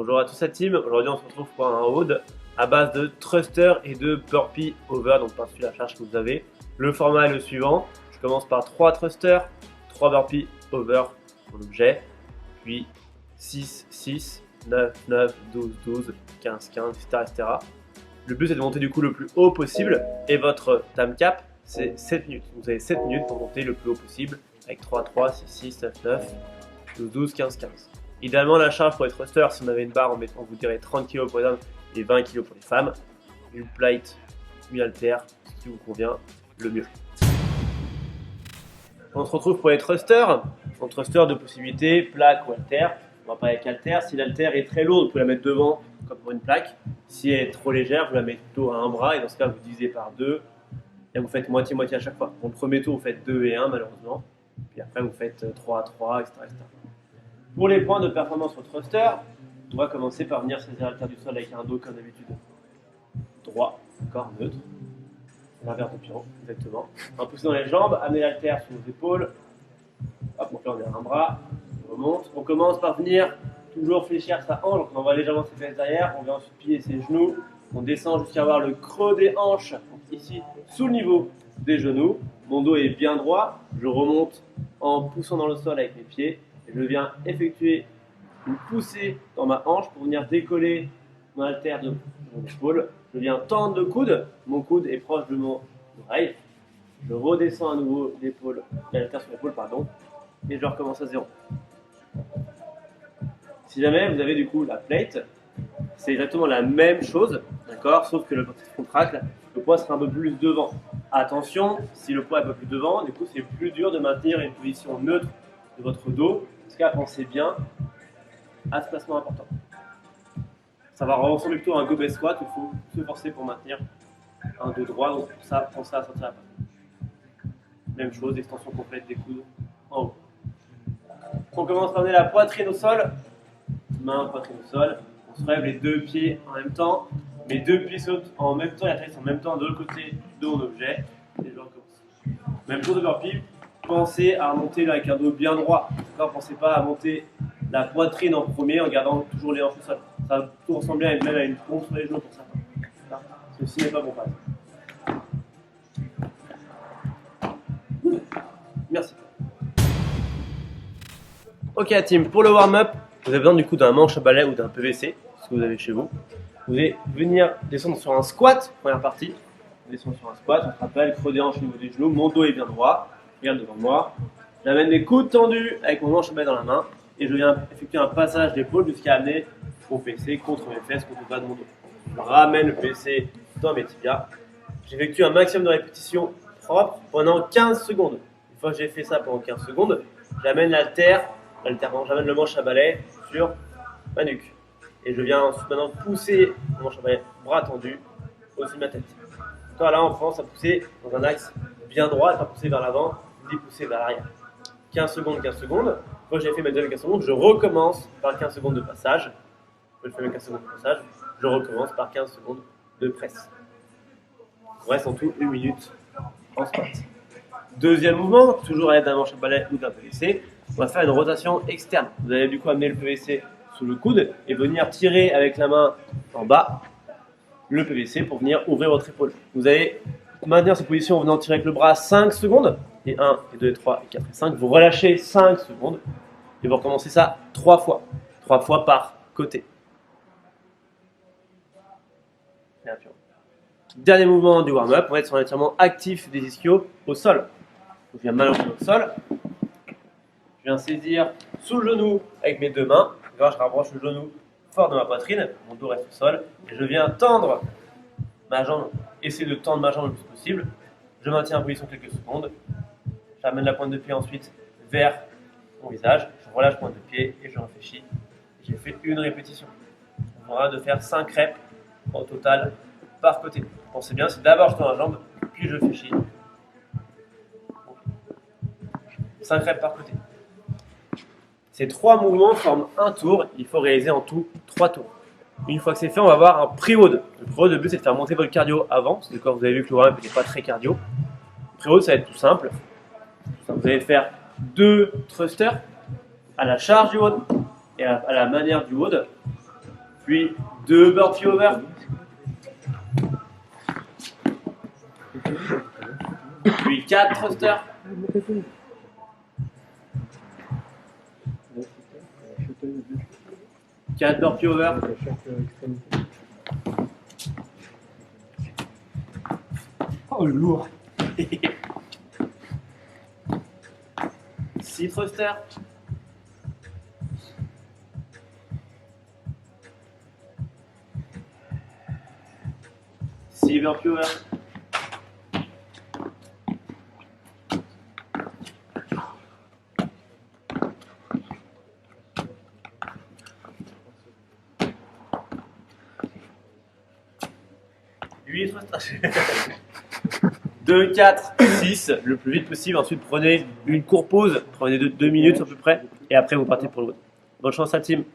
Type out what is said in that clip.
Bonjour à tous la team, aujourd'hui on se retrouve pour un hold à base de thruster et de burpee over, donc par-dessus la charge que vous avez. Le format est le suivant, je commence par 3 thrusters, 3 burpee over mon objet, puis 6, 6, 9, 9, 12, 12, 15, 15, etc. Le but c'est de monter du coup le plus haut possible et votre time cap c'est 7 minutes. Vous avez 7 minutes pour monter le plus haut possible avec 3, 3, 6, 6, 9, 9, 12, 12, 15, 15. Idéalement, la charge pour les thrusters, si on avait une barre, on vous dirait 30 kg pour les hommes et 20 kg pour les femmes. Une plate, une haltère, ce qui vous convient le mieux. On se retrouve pour les thrusters. En thruster, deux possibilités, plaque ou haltère. On va parler avec haltère. Si l'haltère est très lourde, vous pouvez la mettre devant comme pour une plaque. Si elle est trop légère, vous la mettez plutôt à un bras et dans ce cas, vous divisez par 2. Et vous faites moitié-moitié à chaque fois. Pour le premier tour, vous faites 2 et 1 malheureusement. Puis après, vous faites 3 à 3, etc. Pour les points de performance au thruster, on va commencer par venir saisir l'haltère du sol avec un dos comme d'habitude. Droit, d'accord, neutre. L'inverse de piron, exactement. En poussant dans les jambes, amener l'haltère sur vos épaules. Hop, donc là on est à un bras, on remonte. On commence par venir toujours fléchir sa hanche, donc on envoie légèrement ses fesses derrière. On vient ensuite plier ses genoux. On descend jusqu'à avoir le creux des hanches, donc ici, sous le niveau des genoux. Mon dos est bien droit. Je remonte en poussant dans le sol avec mes pieds. Je viens effectuer une poussée dans ma hanche pour venir décoller mon haltère de mon épaule. Je viens tendre le coude, mon coude est proche de mon oreille. Je redescends à nouveau l'haltère sur l'épaule, et je recommence à zéro. Si jamais vous avez du coup la plate, c'est exactement la même chose, d'accord, sauf que le petit contracte, le poids sera un peu plus devant. Attention, si le poids est un peu plus devant, du coup c'est plus dur de maintenir une position neutre de votre dos. En tout cas, pensez bien à ce placement important. Ça va ressembler plutôt à un goblet squat où il faut se forcer pour maintenir un dos droit. Donc pour ça, pensez à sortir la patte. Même chose, extension complète des coudes en haut. On commence par amener la poitrine au sol. Main, poitrine au sol. On se lève les deux pieds en même temps. Les deux pieds sautent en même temps et atterrissent en même temps de l'autre côté de mon objet. Et je recommence. Même chose de burpee. Pensez à monter avec un dos bien droit. Pensez pas à monter la poitrine en premier en gardant toujours les hanches au sol. Ça va tout ressembler même à une pompe sur les genoux pour ça. Ceci n'est pas bon pas. Merci. Ok la team, pour le warm-up, vous avez besoin du coup d'un manche à balai ou d'un PVC, ce que vous avez chez vous. Vous allez venir descendre sur un squat, première partie. On descend sur un squat, on se rappelle, creux des hanches au niveau des genoux, mon dos est bien droit. Regarde devant moi. J'amène mes coudes tendus avec mon manche à balai dans la main et je viens effectuer un passage d'épaule jusqu'à amener mon PC contre mes fesses, contre le bas de mon dos. Je ramène le PC dans mes tibias. J'effectue un maximum de répétitions propres pendant 15 secondes. Une fois que j'ai fait ça pendant 15 secondes, j'amène j'amène le manche à balai sur ma nuque. Et je viens ensuite maintenant pousser mon manche à balai bras tendu au-dessus de ma tête. Donc là, on commence à pousser dans un axe bien droit, pas pousser vers l'avant, ni pousser vers l'arrière. 15 secondes, 15 secondes. Une fois que j'ai fait mes deuxième 15 secondes, je recommence par 15 secondes de passage. Je fais mes 15 secondes de passage, je recommence par 15 secondes de presse. On reste en tout 1 minute en squat. Deuxième mouvement, toujours à l'aide d'un manche à balai ou d'un PVC, on va faire une rotation externe. Vous allez du coup amener le PVC sous le coude et venir tirer avec la main en bas le PVC pour venir ouvrir votre épaule. Vous allez maintenir cette position en venant tirer avec le bras 5 secondes. Et 1, et 2, et 3, et 4, et 5. Vous relâchez 5 secondes. Et vous recommencez ça 3 fois. 3 fois par côté. Dernier mouvement du warm-up. On va être sur un étirement actif des ischios au sol. Donc, je viens m'allonger au sol. Je viens saisir sous le genou avec mes deux mains. Je rapproche le genou fort de ma poitrine. Mon dos reste au sol. Et je viens tendre ma jambe. Essayer de tendre ma jambe le plus possible. Je maintiens en position quelques secondes. J'amène la pointe de pied ensuite vers mon visage. Je relâche la pointe de pied et je réfléchis. J'ai fait une répétition. On aura de faire 5 reps au total par côté. Pensez bien, c'est d'abord je tends la jambe, puis je réfléchis. 5 reps par côté. Ces 3 mouvements forment un tour. Il faut réaliser en tout 3 tours. Une fois que c'est fait, on va avoir un pre-hold. Le pre-hold, le but c'est de faire monter votre cardio avant. C'est quand vous avez vu que le warm-up n'était pas très cardio. Le pre-hold, ça va être tout simple. Vous allez faire 2 thrusters à la charge du hold et à la manière du hold. Puis 2 burpee over. Puis 4 thrusters. Quatre burpee over. Oh, le lourd. 6 thrusters. 6 burpee over. Huit thrusters. 2, 4, 6, le plus vite possible. Ensuite, prenez une courte pause, prenez 2 minutes à peu près, et après vous partez pour le vote. Bonne chance à la team.